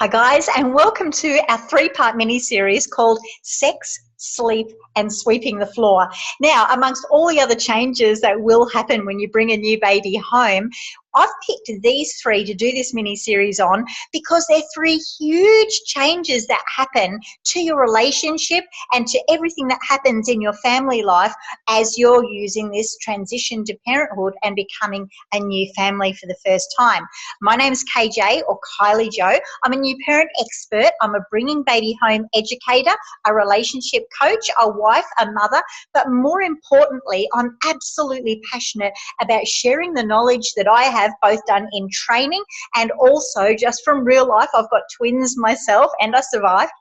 Hi guys, and welcome to our three-part mini-series called Sex, Sleep and Sweeping the Floor. Now, amongst all the other changes that will happen when you bring a new baby home, I've picked these three to do this mini-series on because they're three huge changes that happen to your relationship and to everything that happens in your family life as you're using this transition to parenthood and becoming a new family for the first time. My name is KJ, or Kylie Jo. I'm a new parent expert. I'm a bringing baby home educator, a relationship coach, a wife, a mother, but more importantly, I'm absolutely passionate about sharing the knowledge that I have both done in training and also just from real life. I've got twins myself and I survived.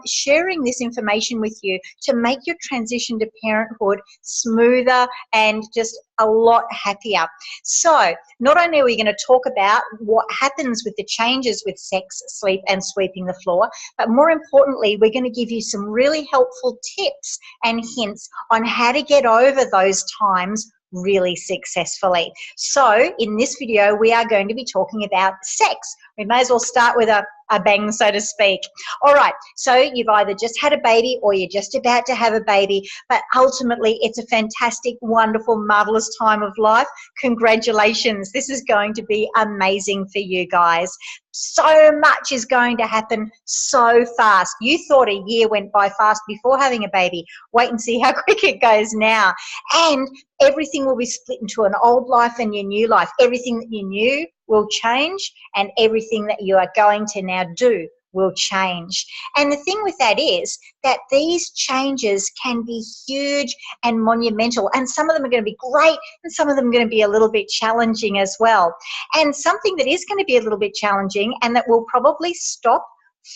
Sharing this information with you to make your transition to parenthood smoother and just a lot happier. So not only are we going to talk about what happens with the changes with sex, sleep and sweeping the floor, but more importantly, we're going to give you some really helpful tips and hints on how to get over those times really successfully. So in this video, we are going to be talking about sex. We may as well start with a bang, so to speak. All right, so you've either just had a baby or you're just about to have a baby, but ultimately it's a fantastic, wonderful, marvelous time of life. Congratulations. This is going to be amazing for you guys. So much is going to happen so fast. You thought a year went by fast before having a baby. Wait and see how quick it goes now. And everything will be split into an old life and your new life. Everything that you knew will change, and everything that you are going to now do will change. And the thing with that is that these changes can be huge and monumental, and some of them are going to be great and some of them are going to be a little bit challenging as well. And something that is going to be a little bit challenging and that will probably stop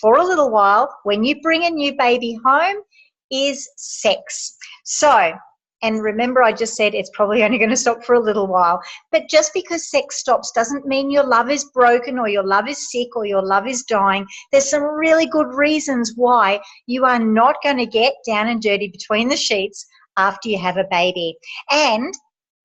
for a little while when you bring a new baby home is sex. So, and remember, I just said it's probably only going to stop for a little while. But just because sex stops doesn't mean your love is broken or your love is sick or your love is dying. There's some really good reasons why you are not going to get down and dirty between the sheets after you have a baby. And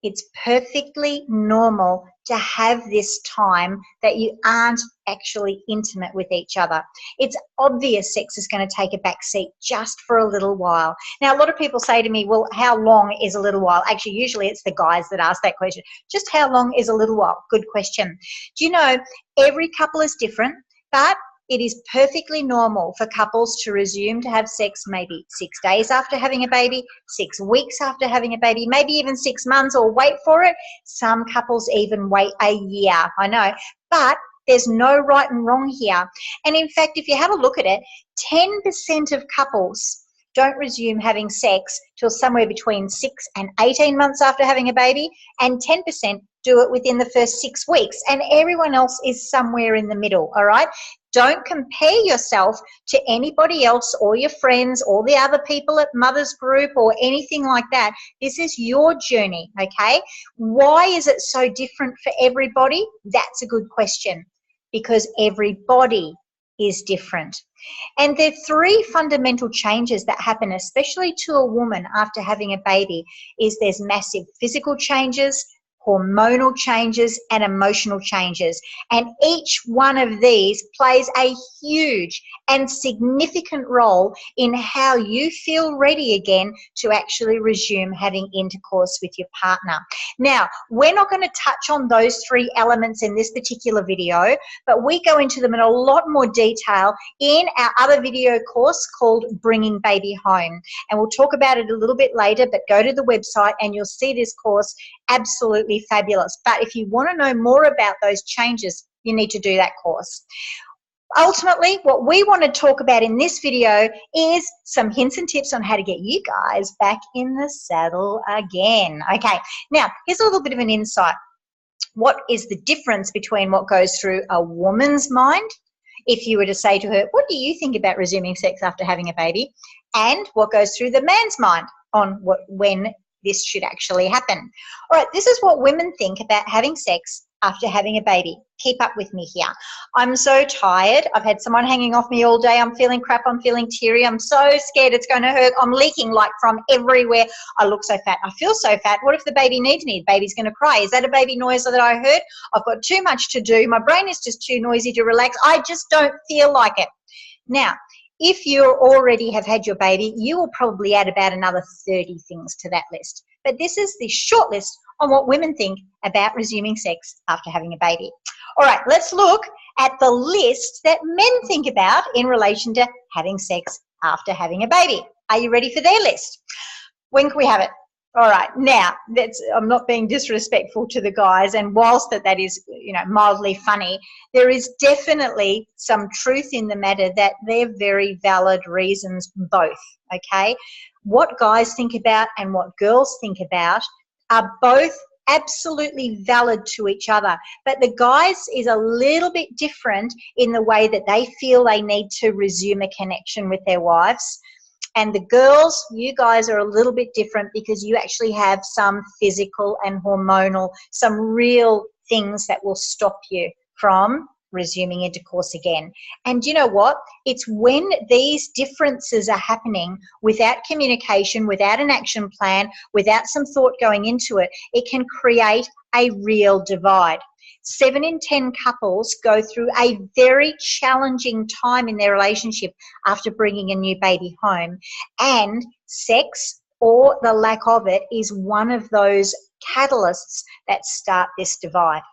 it's perfectly normal to have this time that you aren't actually intimate with each other. It's obvious sex is going to take a back seat just for a little while. Now, a lot of people say to me, well, how long is a little while? Actually, usually it's the guys that ask that question. Just how long is a little while? Good question. Do you know, every couple is different, but it is perfectly normal for couples to resume to have sex maybe 6 days after having a baby, 6 weeks after having a baby, maybe even 6 months, or wait for it. Some couples even wait a year, I know, but there's no right and wrong here. And in fact, if you have a look at it, 10% of couples don't resume having sex till somewhere between 6 and 18 months after having a baby, and 10% do it within the first 6 weeks, and everyone else is somewhere in the middle, all right? Don't compare yourself to anybody else or your friends or the other people at Mother's Group or anything like that. This is your journey, okay? Why is it so different for everybody? That's a good question, because everybody is different. And there are three fundamental changes that happen, especially to a woman after having a baby, is there's massive physical changes, hormonal changes and emotional changes. And each one of these plays a huge and significant role in how you feel ready again to actually resume having intercourse with your partner. Now, we're not going to touch on those three elements in this particular video, but we go into them in a lot more detail in our other video course called Bringing Baby Home. And we'll talk about it a little bit later, but go to the website and you'll see this course. Absolutely fabulous. But if you want to know more about those changes, you need to do that course. Ultimately, what we want to talk about in this video is some hints and tips on how to get you guys back in the saddle again. Okay, now here's a little bit of an insight. What is the difference between what goes through a woman's mind if you were to say to her, what do you think about resuming sex after having a baby, and what goes through the man's mind on when this should actually happen? All right, this is what women think about having sex after having a baby. Keep up with me here. I'm so tired. I've had someone hanging off me all day. I'm feeling crap. I'm feeling teary. I'm so scared it's going to hurt. I'm leaking like from everywhere. I look so fat. I feel so fat. What if the baby needs me? The baby's going to cry. Is that a baby noise that I heard? I've got too much to do. My brain is just too noisy to relax. I just don't feel like it. Now, if you already have had your baby, you will probably add about another 30 things to that list. But this is the short list on what women think about resuming sex after having a baby. All right, let's look at the list that men think about in relation to having sex after having a baby. Are you ready for their list? When can we have it? All right, now, I'm not being disrespectful to the guys, and whilst that is, mildly funny, there is definitely some truth in the matter that they're very valid reasons both, okay? What guys think about and what girls think about are both absolutely valid to each other, but the guys is a little bit different in the way that they feel they need to resume a connection with their wives. And the girls, you guys are a little bit different because you actually have some physical and hormonal, some real things that will stop you from resuming intercourse again. And you know what? It's when these differences are happening without communication, without an action plan, without some thought going into it, it can create a real divide. 7 in 10 couples go through a very challenging time in their relationship after bringing a new baby home, and sex or the lack of it is one of those catalysts that start this divide.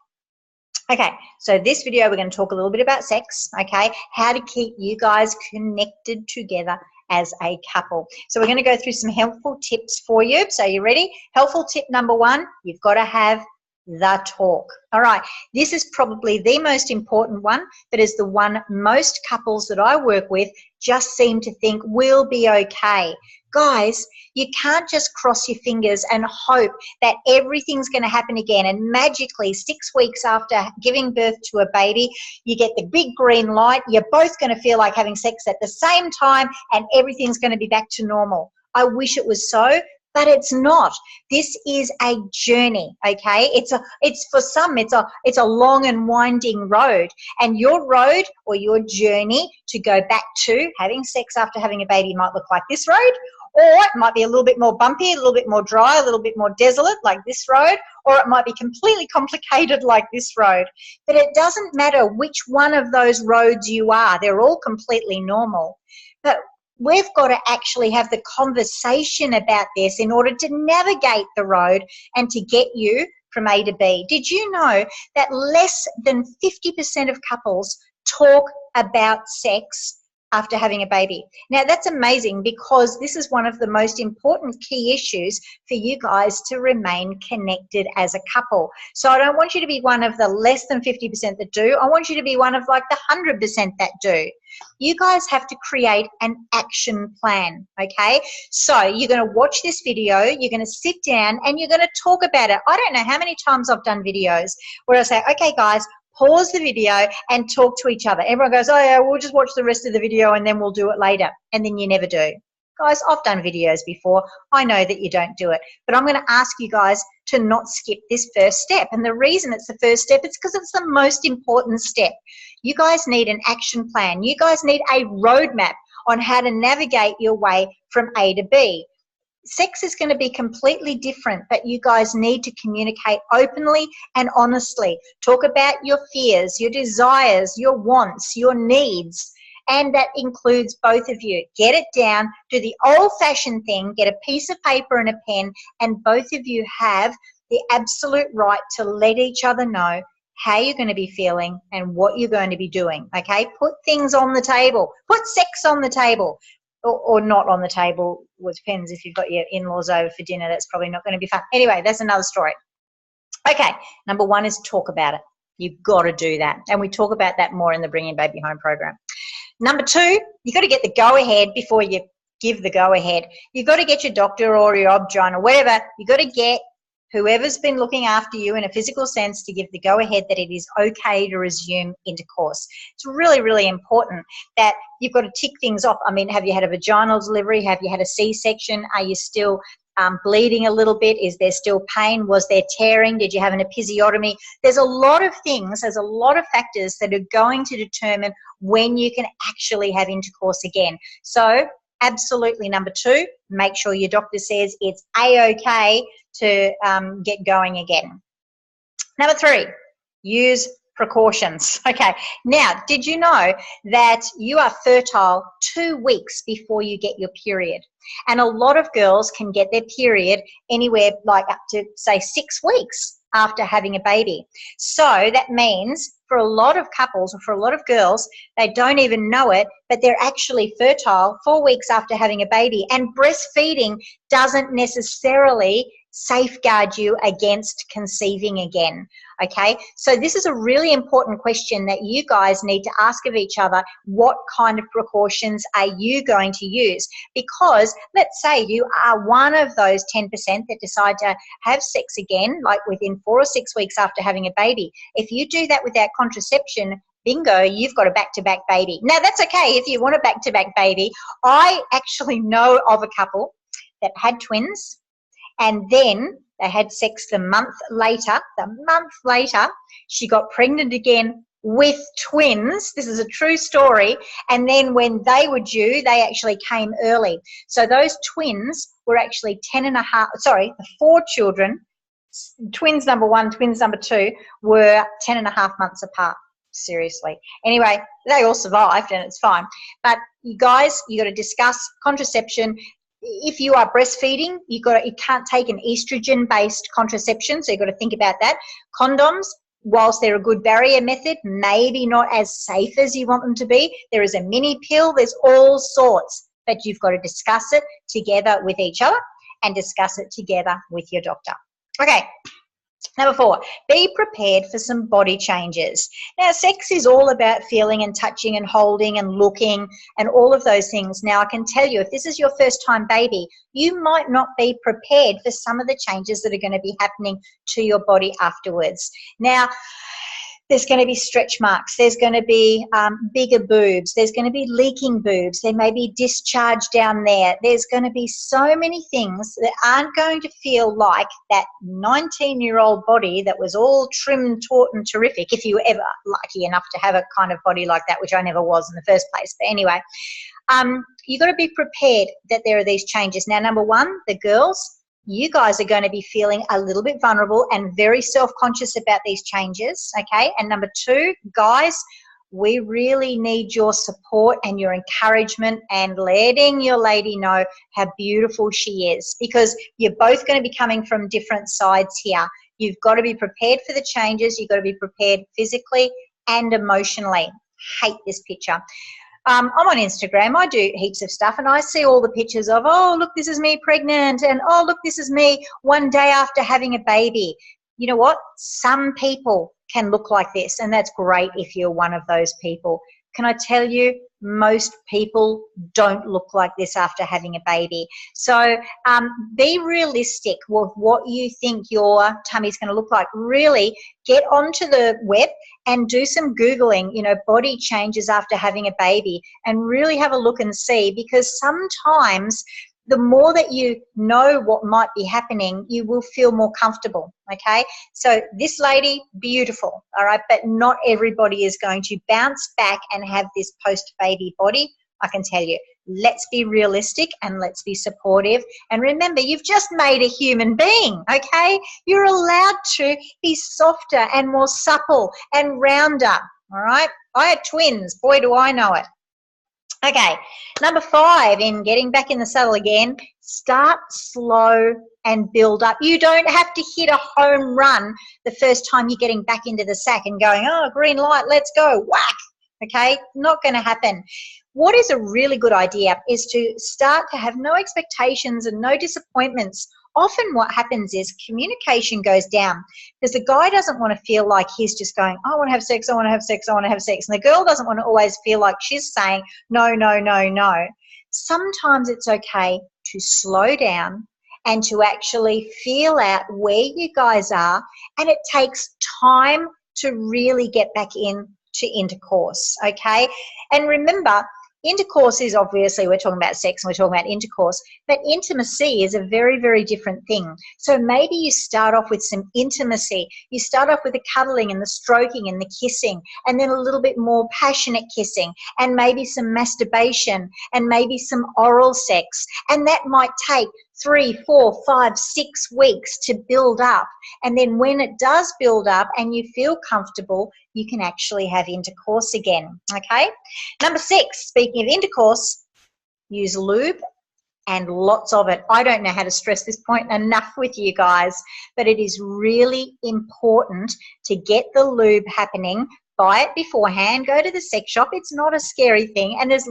Okay, so this video we're going to talk a little bit about sex, okay, how to keep you guys connected together as a couple. So we're going to go through some helpful tips for you. So you ready? Helpful tip number 1, you've got to have the talk. All right, this is probably the most important one, but is the one most couples that I work with just seem to think will be okay. Guys, you can't just cross your fingers and hope that everything's going to happen again and magically 6 weeks after giving birth to a baby, you get the big green light, you're both going to feel like having sex at the same time and everything's going to be back to normal. I wish it was so, but it's not. This is a journey, okay? It's for some, it's a long and winding road, and your road or your journey to go back to having sex after having a baby might look like this road, or it might be a little bit more bumpy, a little bit more dry, a little bit more desolate like this road, or it might be completely complicated like this road. But it doesn't matter which one of those roads you are. They're all completely normal. But we've got to actually have the conversation about this in order to navigate the road and to get you from A to B. Did you know that less than 50% of couples talk about sex after having a baby? Now, that's amazing because this is one of the most important key issues for you guys to remain connected as a couple. So I don't want you to be one of the less than 50% that do. I want you to be one of like the 100% that do. You guys have to create an action plan, okay? So you're going to watch this video, you're going to sit down and you're going to talk about it. I don't know how many times I've done videos where I say, okay, guys, pause the video and talk to each other. Everyone goes, oh yeah, we'll just watch the rest of the video and then we'll do it later. And then you never do. Guys, I've done videos before. I know that you don't do it. But I'm going to ask you guys to not skip this first step. And the reason it's the first step is because it's the most important step. You guys need an action plan. You guys need a roadmap on how to navigate your way from A to B. Sex is going to be completely different, but you guys need to communicate openly and honestly. Talk about your fears, your desires, your wants, your needs, and that includes both of you. Get it down, do the old-fashioned thing, get a piece of paper and a pen, and both of you have the absolute right to let each other know how you're going to be feeling and what you're going to be doing, okay? Put things on the table. Put sex on the table. Or not on the table, which depends if you've got your in-laws over for dinner. That's probably not going to be fun. Anyway, that's another story. Okay, number 1 is talk about it. You've got to do that. And we talk about that more in the Bringing Baby Home program. Number 2, you've got to get the go-ahead before you give the go-ahead. You've got to get your doctor or your OB-GYN or whatever. You've got to get whoever's been looking after you in a physical sense to give the go-ahead that it is okay to resume intercourse. It's really, really important that you've got to tick things off. I mean, have you had a vaginal delivery? Have you had a C-section? Are you still bleeding a little bit? Is there still pain? Was there tearing? Did you have an episiotomy? There's a lot of things, there's a lot of factors that are going to determine when you can actually have intercourse again. So absolutely, number 2, make sure your doctor says it's A-OK to get going again. Number 3, use precautions. Okay, now, did you know that you are fertile 2 weeks before you get your period? And a lot of girls can get their period anywhere like up to, say, 6 weeks after having a baby. So that means for a lot of couples or for a lot of girls, they don't even know it, but they're actually fertile 4 weeks after having a baby. And breastfeeding doesn't necessarily safeguard you against conceiving again. Okay, so this is a really important question that you guys need to ask of each other. What kind of precautions are you going to use? Because let's say you are one of those 10% that decide to have sex again, like within 4 or 6 weeks after having a baby. If you do that without contraception, bingo, you've got a back-to-back baby. Now, that's okay if you want a back-to-back baby. I actually know of a couple that had twins, and then they had sex the month later, she got pregnant again with twins. This is a true story. And then when they were due, they actually came early. So those twins were actually the 4 children, twins number 1, twins number 2, were 10.5 months apart. Seriously. Anyway, they all survived and it's fine. But you guys, you got to discuss contraception. If you are breastfeeding, you can't take an estrogen-based contraception, so you've got to think about that. Condoms, whilst they're a good barrier method, maybe not as safe as you want them to be. There is a mini pill, there's all sorts, but you've got to discuss it together with each other and discuss it together with your doctor. Okay. Number 4, be prepared for some body changes. Now, sex is all about feeling and touching and holding and looking and all of those things. Now, I can tell you, if this is your first time baby, you might not be prepared for some of the changes that are going to be happening to your body afterwards. Now, there's going to be stretch marks, there's going to be bigger boobs, there's going to be leaking boobs, there may be discharge down there, there's going to be so many things that aren't going to feel like that 19-year-old body that was all trim, taut and terrific, if you were ever lucky enough to have a kind of body like that, which I never was in the first place. But anyway, you've got to be prepared that there are these changes. Now, number 1, the girls, you guys are going to be feeling a little bit vulnerable and very self-conscious about these changes, okay? And number 2, guys, we really need your support and your encouragement and letting your lady know how beautiful she is, because you're both going to be coming from different sides here. You've got to be prepared for the changes. You've got to be prepared physically and emotionally. Hate this picture. I'm on Instagram, I do heaps of stuff, and I see all the pictures of, oh, look, this is me pregnant, and oh, look, this is me one day after having a baby. You know what? Some people can look like this, and that's great if you're one of those people. Can I tell you, most people don't look like this after having a baby. So be realistic with what you think your tummy's going to look like. Really get onto the web and do some Googling, you know, body changes after having a baby, and really have a look and see, because sometimes the more that you know what might be happening, you will feel more comfortable, okay? So this lady, beautiful, all right, but not everybody is going to bounce back and have this post-baby body, I can tell you. Let's be realistic and let's be supportive. And remember, you've just made a human being, okay? You're allowed to be softer and more supple and rounder, all right? I had twins, boy, do I know it. Okay, number 5, in getting back in the saddle again, start slow and build up. You don't have to hit a home run the first time you're getting back into the sack and going, oh, green light, let's go, whack, okay? Not going to happen. What is a really good idea is to start to have no expectations and no disappointments. Often what happens is communication goes down because the guy doesn't want to feel like he's just going, I want to have sex, I want to have sex, I want to have sex. And the girl doesn't want to always feel like she's saying, no, no, no, no. Sometimes it's okay to slow down and to actually feel out where you guys are. And it takes time to really get back into intercourse, okay? And remember, Intercourse is obviously, we're talking about sex and we're talking about intercourse, but intimacy is a very, very different thing. So maybe you start off with some intimacy. You start off with the cuddling and the stroking and the kissing, and then a little bit more passionate kissing, and maybe some masturbation, and maybe some oral sex. And that might take 3, 4, 5, 6 weeks to build up. And then when it does build up and you feel comfortable, you can actually have intercourse again, okay? Number 6, speaking of intercourse, use lube and lots of it. I don't know how to stress this point enough with you guys, but it is really important to get the lube happening. Buy it beforehand, go to the sex shop. It's not a scary thing, and there's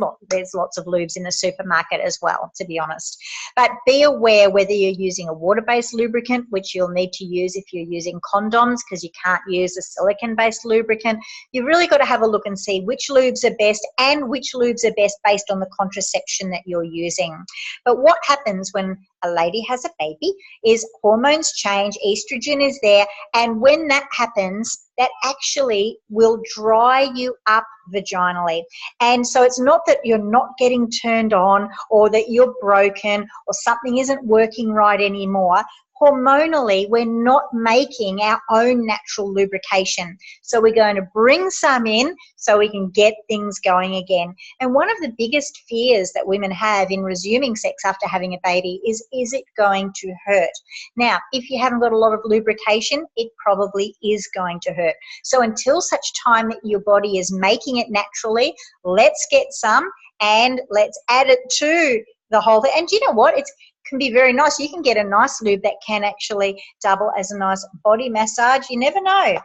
lots of lubes in the supermarket as well, to be honest. But be aware whether you're using a water-based lubricant, which you'll need to use if you're using condoms, because you can't use a silicone-based lubricant. You've really got to have a look and see which lubes are best and which lubes are best based on the contraception that you're using. But what happens when a lady has a baby is hormones change, estrogen is there, and when that happens, that actually will dry you up vaginally. And so it's not that you're not getting turned on or that you're broken or something isn't working right anymore. Hormonally, we're not making our own natural lubrication. So we're going to bring some in so we can get things going again. And one of the biggest fears that women have in resuming sex after having a baby is it going to hurt? Now, if you haven't got a lot of lubrication, it probably is going to hurt. So until such time that your body is making it naturally, let's get some and let's add it to the whole thing. And you know what? It can be very nice. You can get a nice lube that can actually double as a nice body massage. You never know.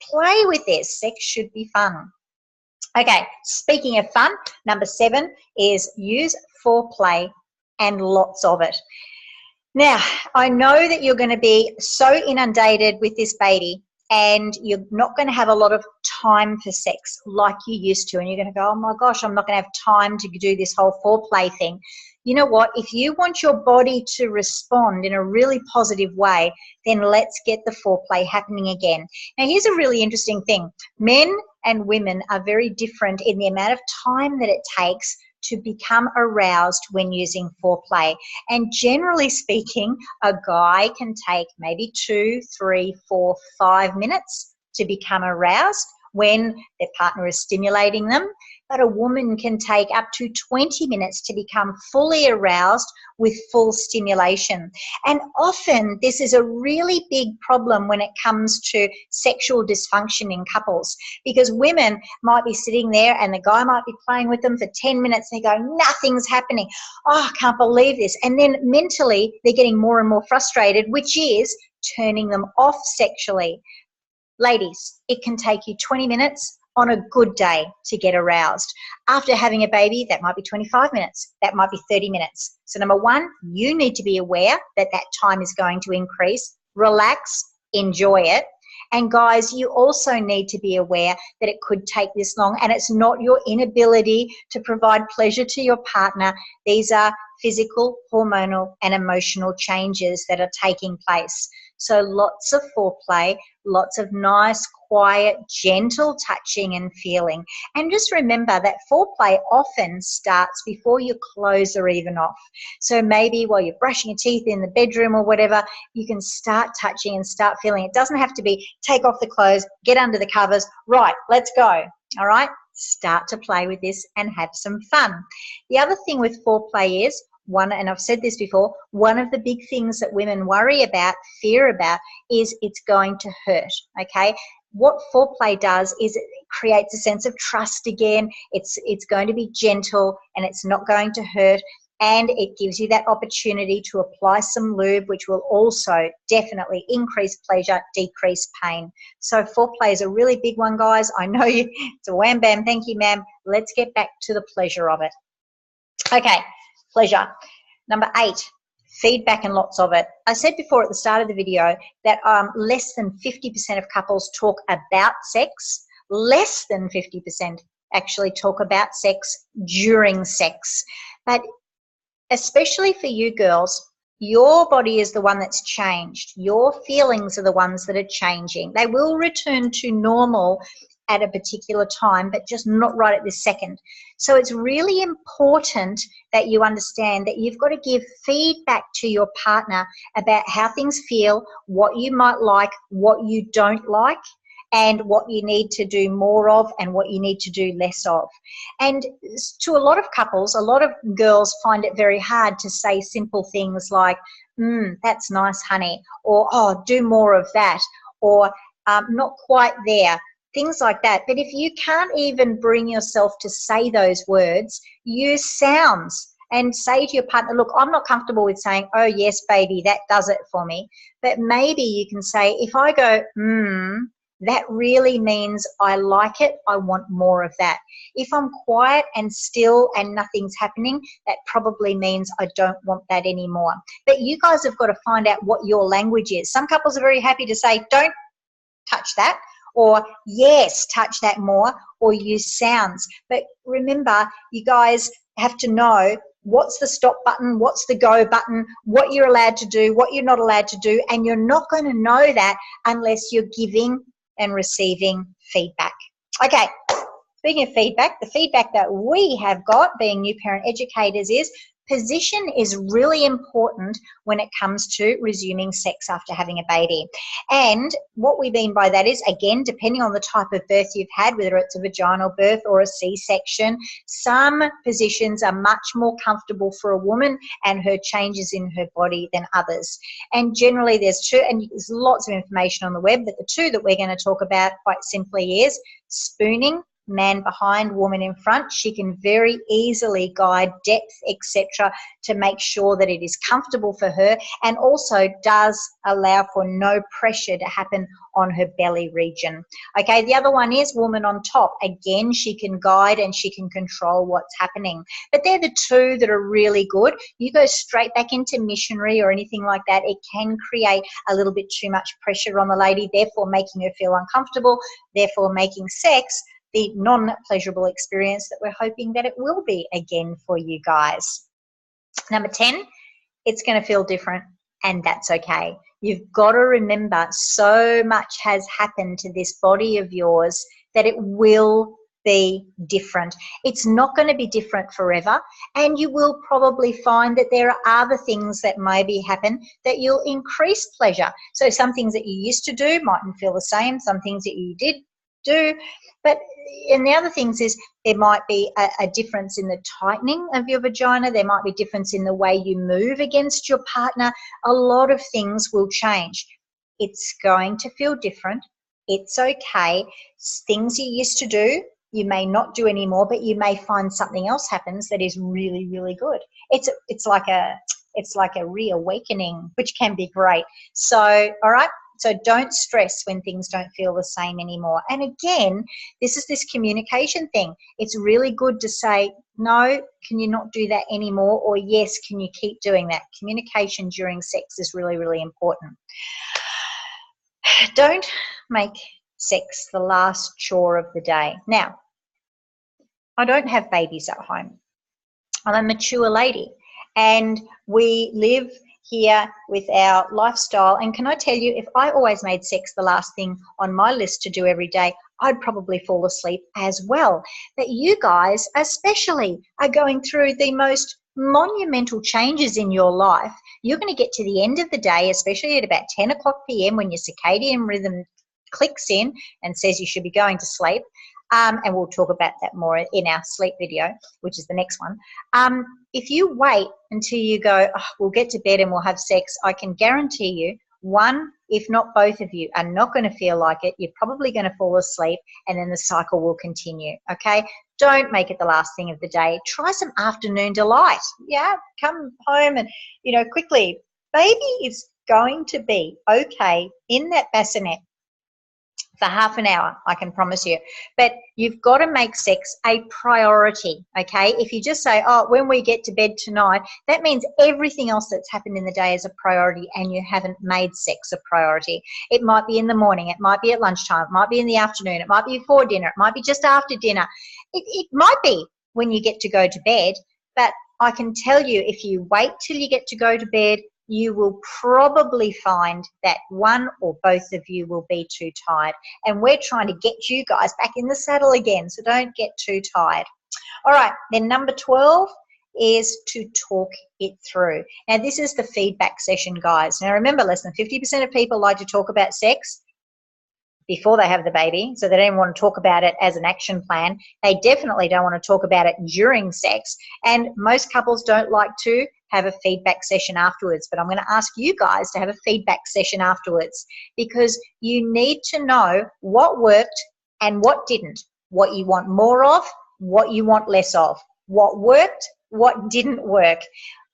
Play with this. Sex should be fun. Okay, speaking of fun, number 7 is use foreplay and lots of it. Now, I know that you're going to be so inundated with this baby and you're not going to have a lot of time for sex like you used to, and you're going to go, oh my gosh, I'm not going to have time to do this whole foreplay thing. You know what? If you want your body to respond in a really positive way, then let's get the foreplay happening again. Now, here's a really interesting thing. Men and women are very different in the amount of time that it takes to become aroused when using foreplay. And generally speaking, a guy can take maybe 2, 3, 4, 5 minutes to become aroused when their partner is stimulating them, but a woman can take up to 20 minutes to become fully aroused with full stimulation. And often this is a really big problem when it comes to sexual dysfunction in couples, because women might be sitting there and the guy might be playing with them for 10 minutes and they go, nothing's happening. Oh, I can't believe this. And then mentally they're getting more and more frustrated, which is turning them off sexually. Ladies, it can take you 20 minutes on a good day to get aroused. After having a baby, that might be 25 minutes. That might be 30 minutes. So number 1, you need to be aware that that time is going to increase. Relax, enjoy it. And guys, you also need to be aware that it could take this long, and it's not your inability to provide pleasure to your partner. These are physical, hormonal, and emotional changes that are taking place. So lots of foreplay, lots of nice, quiet, gentle touching and feeling. And just remember that foreplay often starts before your clothes are even off. So maybe while you're brushing your teeth in the bedroom or whatever, you can start touching and start feeling. It doesn't have to be take off the clothes, get under the covers, right, let's go. All right, start to play with this and have some fun. The other thing with foreplay is, and I've said this before, one of the big things that women worry about, fear about, is it's going to hurt, okay? What foreplay does is it creates a sense of trust again. It's going to be gentle and it's not going to hurt, and it gives you that opportunity to apply some lube, which will also definitely increase pleasure, decrease pain. So foreplay is a really big one, guys. I know you, it's a wham bam, thank you ma'am. Let's get back to the pleasure of it. Okay. Pleasure. Number 8, feedback and lots of it. I said before at the start of the video that less than 50% of couples talk about sex. Less than 50% actually talk about sex during sex. But especially for you girls, your body is the one that's changed. Your feelings are the ones that are changing. They will return to normal at a particular time, but just not right at this second. So it's really important that you understand that you've got to give feedback to your partner about how things feel, what you might like, what you don't like, and what you need to do more of and what you need to do less of. And to a lot of couples, a lot of girls find it very hard to say simple things like, that's nice, honey, or, oh, do more of that, or not quite there, things like that. But if you can't even bring yourself to say those words, use sounds and say to your partner, look, I'm not comfortable with saying, oh, yes, baby, that does it for me. But maybe you can say, if I go, that really means I like it, I want more of that. If I'm quiet and still and nothing's happening, that probably means I don't want that anymore. But you guys have got to find out what your language is. Some couples are very happy to say, don't touch that, or yes, touch that more, or use sounds. But remember, you guys have to know what's the stop button, what's the go button, what you're allowed to do, what you're not allowed to do, and you're not going to know that unless you're giving and receiving feedback. Okay, speaking of feedback, the feedback that we have got being new parent educators is position is really important when it comes to resuming sex after having a baby. And what we mean by that is, again, depending on the type of birth you've had, whether it's a vaginal birth or a C-section, some positions are much more comfortable for a woman and her changes in her body than others. And generally there's two, and there's lots of information on the web, but the two that we're going to talk about quite simply is spooning, man behind, woman in front. She can very easily guide depth, etc., to make sure that it is comfortable for her, and also does allow for no pressure to happen on her belly region. Okay, the other one is woman on top. Again, she can guide and she can control what's happening. But they're the two that are really good. You go straight back into missionary or anything like that, it can create a little bit too much pressure on the lady, therefore making her feel uncomfortable, therefore making sex the non-pleasurable experience that we're hoping that it will be again for you guys. Number 10, it's going to feel different, and that's okay. You've got to remember, so much has happened to this body of yours that it will be different. It's not going to be different forever, and you will probably find that there are other things that maybe happen that you'll increase pleasure. So some things that you used to do mightn't feel the same, some things that you did do, but and the other things is there might be a difference in the tightening of your vagina, there might be a difference in the way you move against your partner. A lot of things will change. It's going to feel different. It's okay. Things you used to do, you may not do anymore, but you may find something else happens that is really, really good. It's like a reawakening, which can be great. So, all right. So don't stress when things don't feel the same anymore. And again, this is this communication thing. It's really good to say, no, can you not do that anymore? Or yes, can you keep doing that? Communication during sex is really, really important. Don't make sex the last chore of the day. Now, I don't have babies at home. I'm a mature lady, and we live here with our lifestyle. And can I tell you, if I always made sex the last thing on my list to do every day, I'd probably fall asleep as well. But you guys especially are going through the most monumental changes in your life. You're going to get to the end of the day, especially at about 10 o'clock p.m. when your circadian rhythm clicks in and says you should be going to sleep. And we'll talk about that more in our sleep video, which is the next one. If you wait until you go, oh, we'll get to bed and we'll have sex, I can guarantee you, one, if not both of you, are not going to feel like it. You're probably going to fall asleep, and then the cycle will continue, okay? Don't make it the last thing of the day. Try some afternoon delight. Yeah, come home and, quickly. Baby is going to be okay in that bassinet for half an hour, I can promise you. But you've got to make sex a priority, okay? If you just say, oh, when we get to bed tonight, that means everything else that's happened in the day is a priority, and you haven't made sex a priority. It might be in the morning, it might be at lunchtime, it might be in the afternoon, it might be before dinner, it might be just after dinner. It might be when you get to go to bed, but I can tell you, if you wait till you get to go to bed, you will probably find that one or both of you will be too tired. And we're trying to get you guys back in the saddle again, so don't get too tired. All right, then number 12 is to talk it through. Now, this is the feedback session, guys. Now, remember, less than 50% of people like to talk about sex before they have the baby, so they don't even want to talk about it as an action plan. They definitely don't want to talk about it during sex, and most couples don't like to have a feedback session afterwards. But I'm going to ask you guys to have a feedback session afterwards, because you need to know what worked and what didn't, what you want more of, what you want less of, what worked, what didn't work.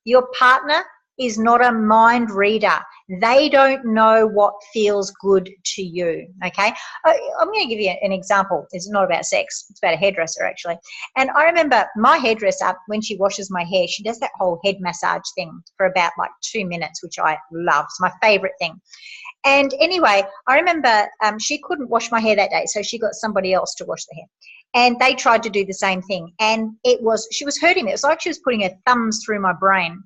Your partner is not a mind reader. They don't know what feels good to you, okay? I'm going to give you an example. It's not about sex. It's about a hairdresser, actually. And I remember my hairdresser, when she washes my hair, she does that whole head massage thing for about like 2 minutes, which I love. It's my favorite thing. And anyway, I remember she couldn't wash my hair that day, so she got somebody else to wash the hair. And they tried to do the same thing. And she was hurting me. It was like she was putting her thumbs through my brain.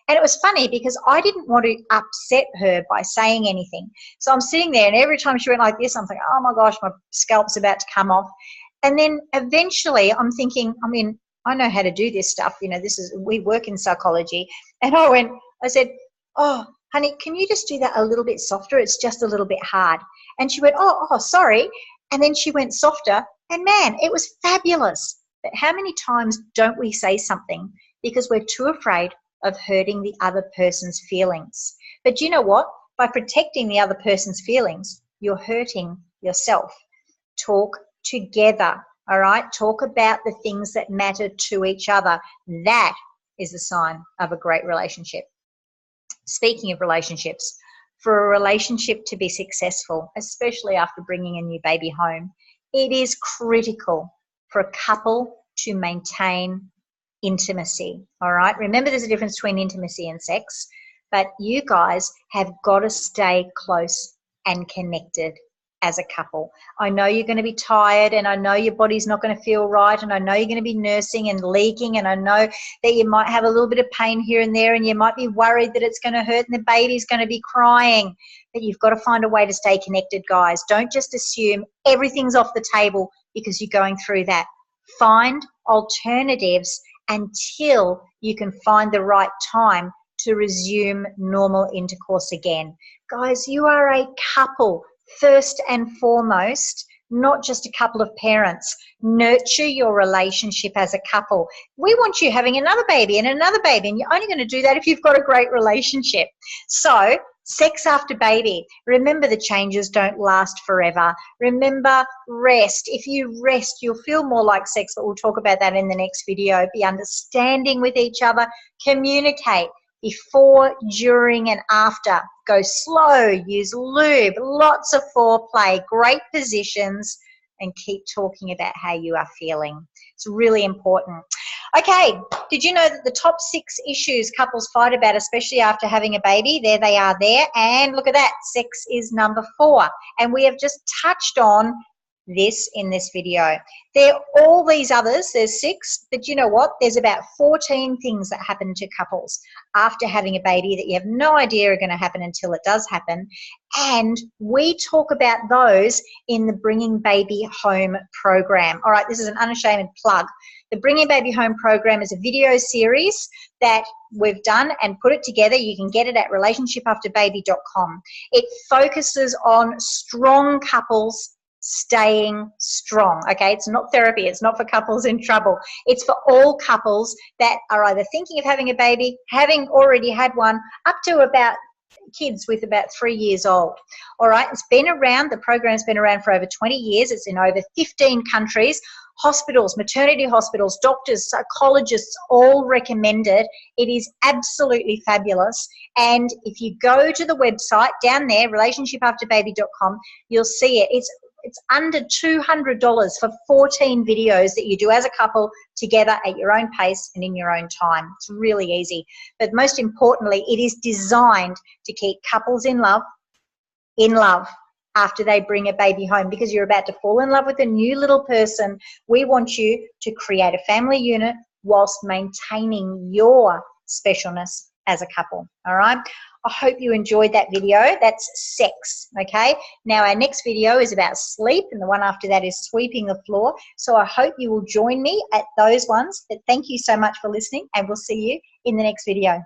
And it was funny because I didn't want to upset her by saying anything. So I'm sitting there, and every time she went like this, I'm thinking, oh my gosh, my scalp's about to come off. And then eventually I'm thinking, I mean, I know how to do this stuff. You know, we work in psychology. And I said, oh, honey, can you just do that a little bit softer? It's just a little bit hard. And she went, oh, sorry. And then she went softer. And man, it was fabulous. But how many times don't we say something because we're too afraid of hurting the other person's feelings? But you know what? By protecting the other person's feelings, you're hurting yourself. Talk together, all right? Talk about the things that matter to each other. That is a sign of a great relationship. Speaking of relationships, for a relationship to be successful, especially after bringing a new baby home, it is critical for a couple to maintain intimacy, all right? Remember, there's a difference between intimacy and sex, but you guys have got to stay close and connected as a couple. I know you're going to be tired, and I know your body's not going to feel right, and I know you're going to be nursing and leaking, and I know that you might have a little bit of pain here and there, and you might be worried that it's going to hurt and the baby's going to be crying. But you've got to find a way to stay connected, guys. Don't just assume everything's off the table because you're going through that. Find alternatives until you can find the right time to resume normal intercourse again. Guys, you are a couple first and foremost, not just a couple of parents. Nurture your relationship as a couple. We want you having another baby and another baby, and you're only going to do that if you've got a great relationship. So, sex after baby. Remember, the changes don't last forever. Remember, rest. If you rest, you'll feel more like sex, but we'll talk about that in the next video. Be understanding with each other. Communicate before, during, and after. Go slow, use lube, lots of foreplay, great positions, and keep talking about how you are feeling. It's really important. Okay, did you know that the top 6 issues couples fight about, especially after having a baby, there they are there, and look at that, sex is number 4. And we have just touched on this in this video. There are all these others, there's 6, but you know what? There's about 14 things that happen to couples after having a baby that you have no idea are going to happen until it does happen. And we talk about those in the Bringing Baby Home program. All right, this is an unashamed plug. The Bringing Baby Home program is a video series that we've done and put it together. You can get it at relationshipafterbaby.com. It focuses on strong couples staying strong, okay? It's not therapy. It's not for couples in trouble. It's for all couples that are either thinking of having a baby, having already had one, up to about kids with about 3 years old. All right, it's been around, the program's been around for over 20 years. It's in over 15 countries. Hospitals, maternity hospitals, doctors, psychologists all recommend it. It is absolutely fabulous. And if you go to the website down there, relationshipafterbaby.com, you'll see it. It's under $200 for 14 videos that you do as a couple together at your own pace and in your own time. It's really easy. But most importantly, it is designed to keep couples in love after they bring a baby home, because you're about to fall in love with a new little person. We want you to create a family unit whilst maintaining your specialness as a couple. All right. I hope you enjoyed that video. That's sex, okay? Now our next video is about sleep, and the one after that is sweeping the floor. So I hope you will join me at those ones. But thank you so much for listening, and we'll see you in the next video.